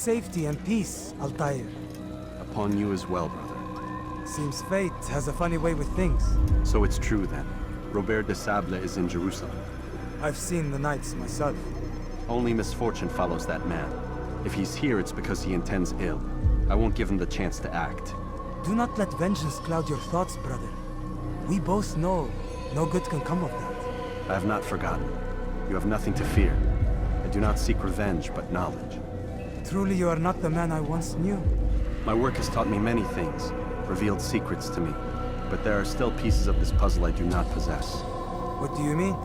safety and peace, Altair. Upon you as well, brother. Seems fate has a funny way with things. So it's true then. Robert de Sable is in Jerusalem. I've seen the Knights myself. Only misfortune follows that man. If he's here, it's because he intends ill. I won't give him the chance to act. Do not let vengeance cloud your thoughts, brother. We both know no good can come of that. I have not forgotten. You have nothing to fear. I do not seek revenge, but knowledge. Truly you are not the man I once knew. My work has taught me many things, revealed secrets to me. But there are still pieces of this puzzle I do not possess. What do you mean?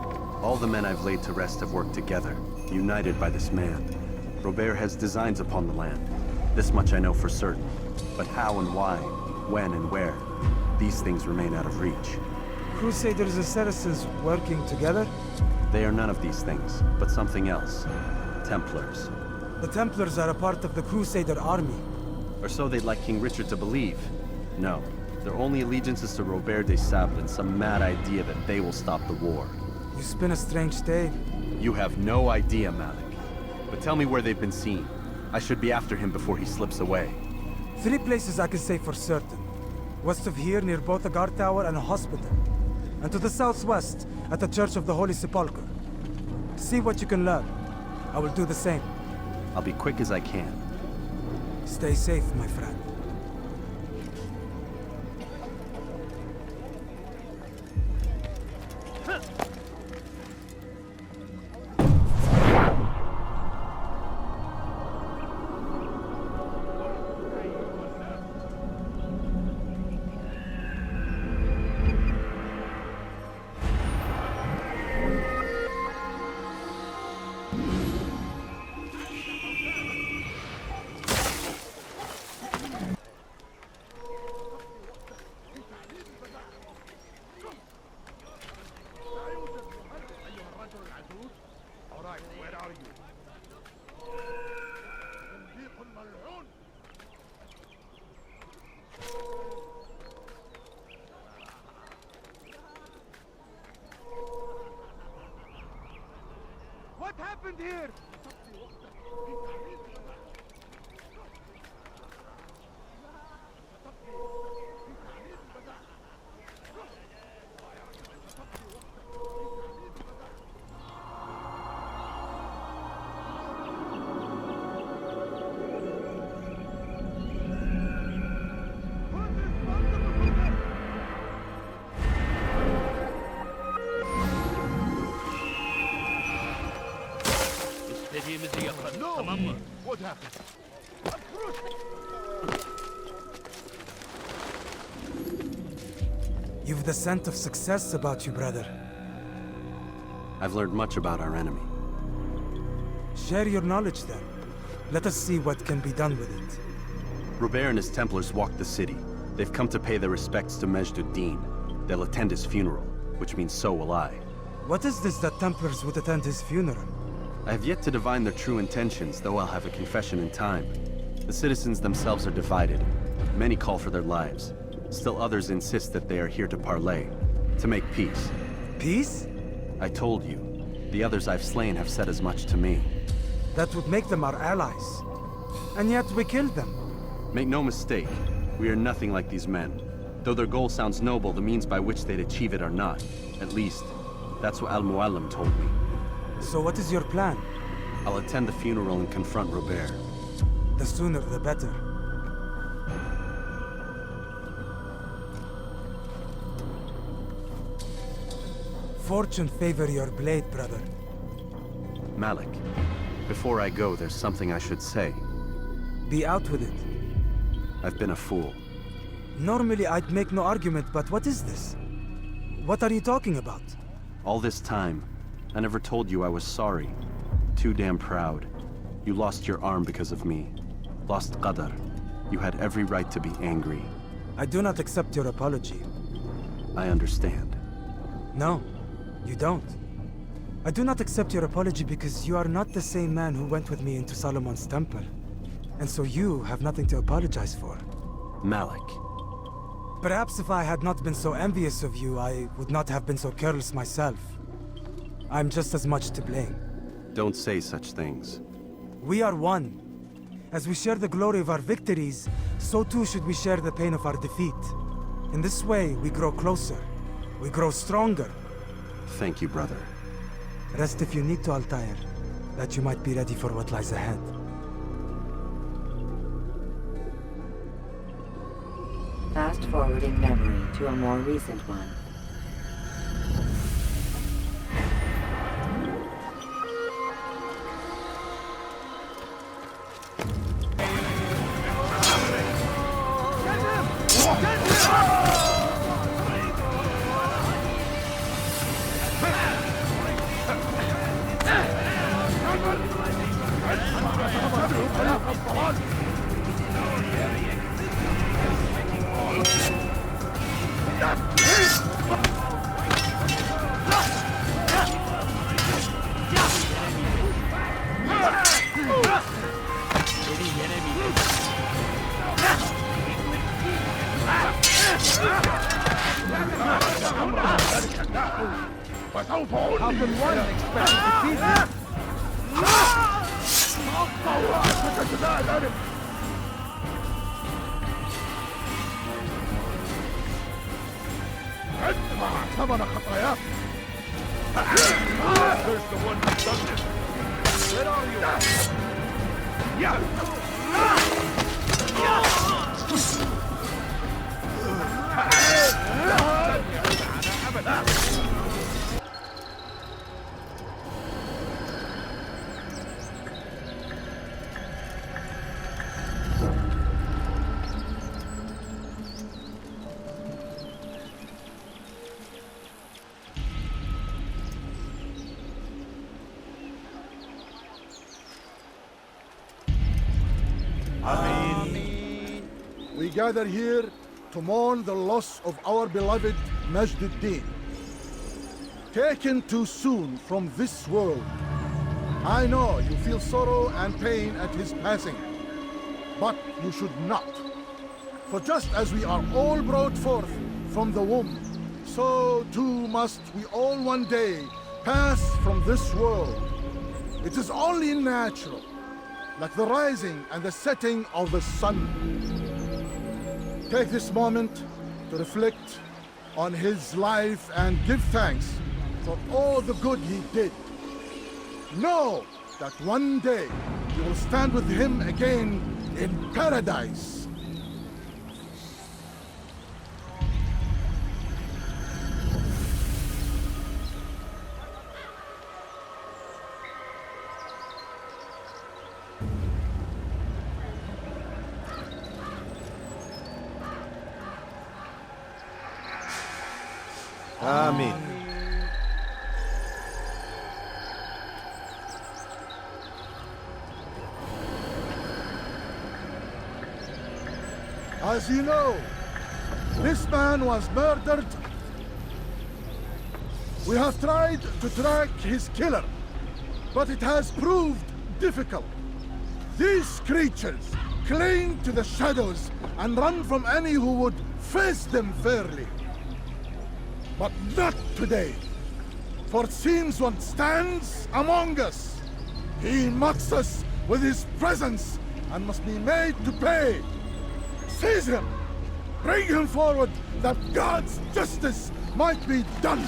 All the men I've laid to rest have worked together, united by this man. Robert has designs upon the land. This much I know for certain. But how and why, when and where, these things remain out of reach. Crusaders and Saracens working together? They are none of these things, but something else. Templars. The Templars are a part of the Crusader army. Or so they'd like King Richard to believe. No, their only allegiance is to Robert de Sable and some mad idea that they will stop the war. You spin a strange tale. You have no idea, Malik. But tell me where they've been seen. I should be after him before he slips away. 3 places I can say for certain. West of here, near both a guard tower and a hospital. And to the southwest, at the Church of the Holy Sepulchre. See what you can learn. I will do the same. I'll be quick as I can. Stay safe, my friend. What happened here? No! What happened? You've the scent of success about you, brother. I've learned much about our enemy. Share your knowledge then. Let us see what can be done with it. Robert and his Templars walked the city. They've come to pay their respects to Majd-ud-Din. They'll attend his funeral, which means so will I. What is this that Templars would attend his funeral? I have yet to divine their true intentions, though I'll have a confession in time. The citizens themselves are divided. Many call for their lives. Still others insist that they are here to parley, to make peace. Peace? I told you. The others I've slain have said as much to me. That would make them our allies. And yet we killed them. Make no mistake, we are nothing like these men. Though their goal sounds noble, the means by which they'd achieve it are not. At least, that's what Al-Mualim told me. So what is your plan? I'll attend the funeral and confront Robert. The sooner the better. Fortune favor your blade, brother. Malik, before I go, there's something I should say. Be out with it. I've been a fool. Normally I'd make no argument, but what is this? What are you talking about? All this time, I never told you I was sorry. Too damn proud. You lost your arm because of me. Lost Qadar. You had every right to be angry. I do not accept your apology. I understand. No, you don't. I do not accept your apology because you are not the same man who went with me into Solomon's temple. And so you have nothing to apologize for. Malik. Perhaps if I had not been so envious of you, I would not have been so careless myself. I'm just as much to blame. Don't say such things. We are one. As we share the glory of our victories, so too should we share the pain of our defeat. In this way, we grow closer. We grow stronger. Thank you, brother. Rest if you need to, Altair, that you might be ready for what lies ahead. Fast-forwarding memory to a more recent one. How can one expect to defeat me? ثمن خطاياك. There's the one who done this. Where are you? We gather here to mourn the loss of our beloved Majd-ud-Din. Taken too soon from this world. I know you feel sorrow and pain at his passing, but you should not. For just as we are all brought forth from the womb, so too must we all one day pass from this world. It is only natural, like the rising and the setting of the sun. Take this moment to reflect on his life and give thanks for all the good he did. Know that one day you will stand with him again in paradise. Amen. As you know, this man was murdered. We have tried to track his killer, but it has proved difficult. These creatures cling to the shadows and run from any who would face them fairly. But not today, for it seems one stands among us. He mocks us with his presence and must be made to pay. Seize him! Bring him forward that God's justice might be done!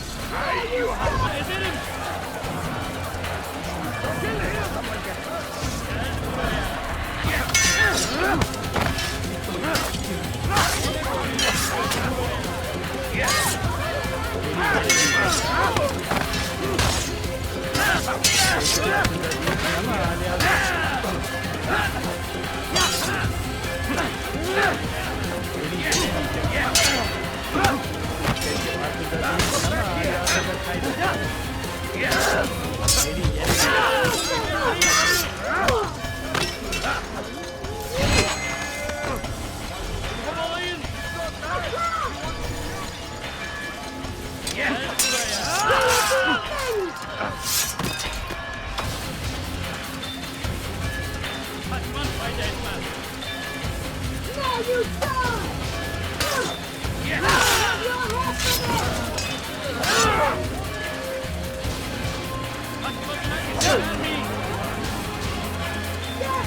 Yes,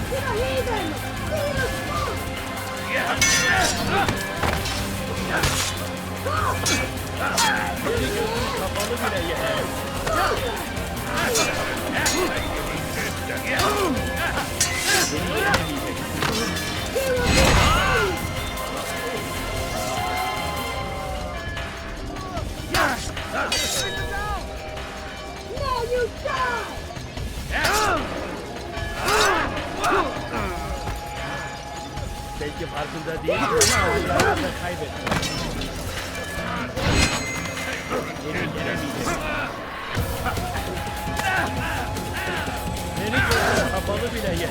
to the heathen! Belki farkında değil ama hayatını kaybetti. Geri gelemeyecek. Beni gözü kapalı bile yeter.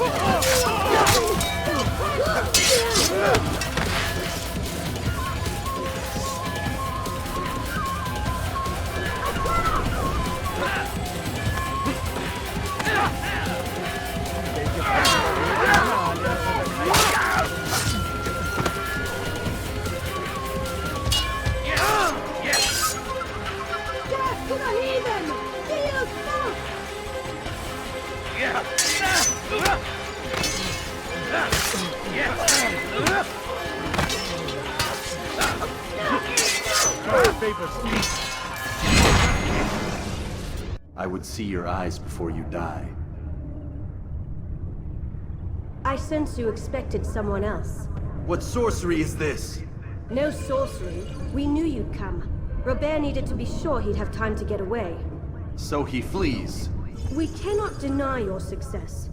To the heathen! Do you stop? I would see your eyes before you die. I sense you expected someone else. What sorcery is this? No sorcery. We knew you'd come. Robert needed to be sure he'd have time to get away. So he flees. We cannot deny your success.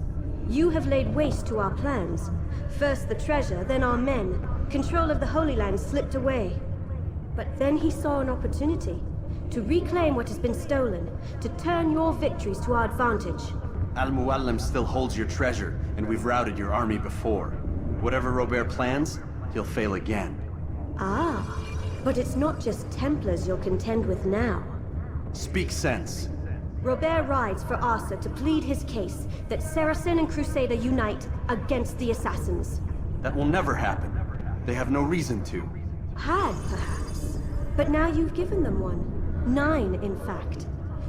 You have laid waste to our plans. First the treasure, then our men. Control of the Holy Land slipped away. But then he saw an opportunity. To reclaim what has been stolen. To turn your victories to our advantage. Al-Muallim still holds your treasure, and we've routed your army before. Whatever Robert plans, he'll fail again. Ah, but it's not just Templars you'll contend with now. Speak sense. Robert rides for Arsa to plead his case that Saracen and Crusader unite against the Assassins. That will never happen. They have no reason to. Had, perhaps. But now you've given them one. 9, in fact.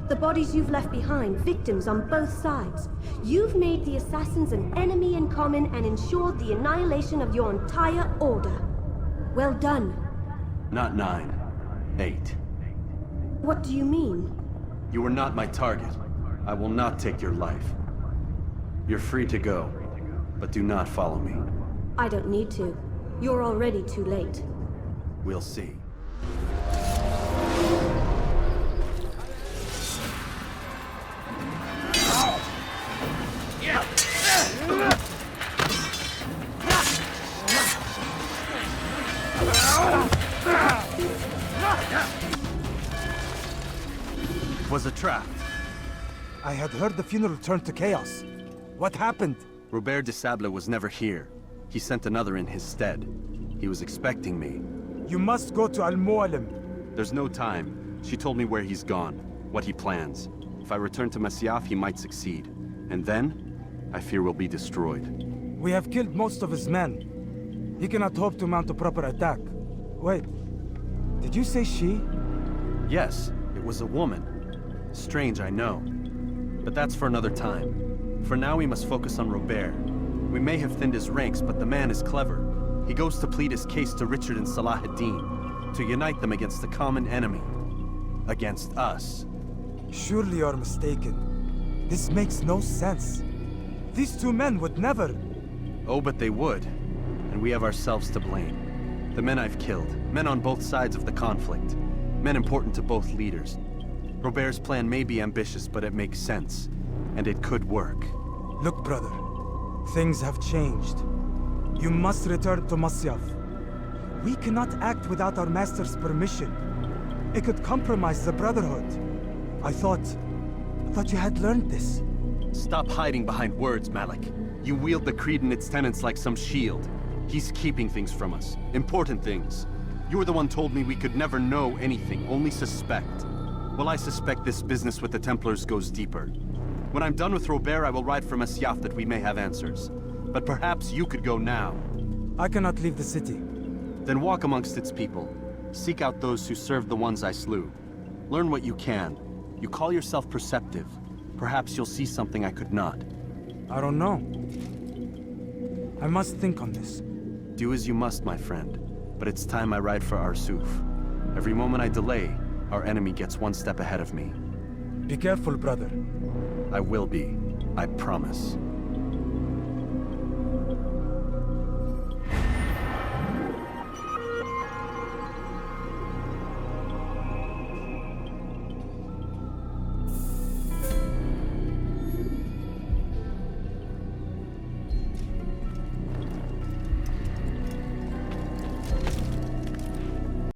The bodies you've left behind, victims on both sides. You've made the Assassins an enemy in common and ensured the annihilation of your entire order. Well done. Not 9. 8. What do you mean? You are not my target. I will not take your life. You're free to go, but do not follow me. I don't need to. You're already too late. We'll see. It was a trap. I had heard the funeral turned to chaos. What happened? Robert de Sable was never here. He sent another in his stead. He was expecting me. You must go to Al-Mualim. There's no time. She told me where he's gone, what he plans. If I return to Masyaf, he might succeed. And then, I fear we'll be destroyed. We have killed most of his men. He cannot hope to mount a proper attack. Wait, did you say she? Yes, it was a woman. Strange, I know. But that's for another time. For now, we must focus on Robert. We may have thinned his ranks, but the man is clever. He goes to plead his case to Richard and Salah ad-Din, to unite them against the common enemy. Against us. Surely you're mistaken. This makes no sense. These two men would never... Oh, but they would. And we have ourselves to blame. The men I've killed, men on both sides of the conflict. Men important to both leaders. Robert's plan may be ambitious, but it makes sense. And it could work. Look, brother. Things have changed. You must return to Masyaf. We cannot act without our master's permission. It could compromise the Brotherhood. I thought you had learned this. Stop hiding behind words, Malik. You wield the creed and its tenets like some shield. He's keeping things from us. Important things. You were the one told me we could never know anything, only suspect. Well, I suspect this business with the Templars goes deeper. When I'm done with Robert, I will ride for Masyaf that we may have answers. But perhaps you could go now. I cannot leave the city. Then walk amongst its people. Seek out those who served the ones I slew. Learn what you can. You call yourself perceptive. Perhaps you'll see something I could not. I don't know. I must think on this. Do as you must, my friend. But it's time I ride for Arsuf. Every moment I delay, our enemy gets one step ahead of me. Be careful, brother. I will be. I promise.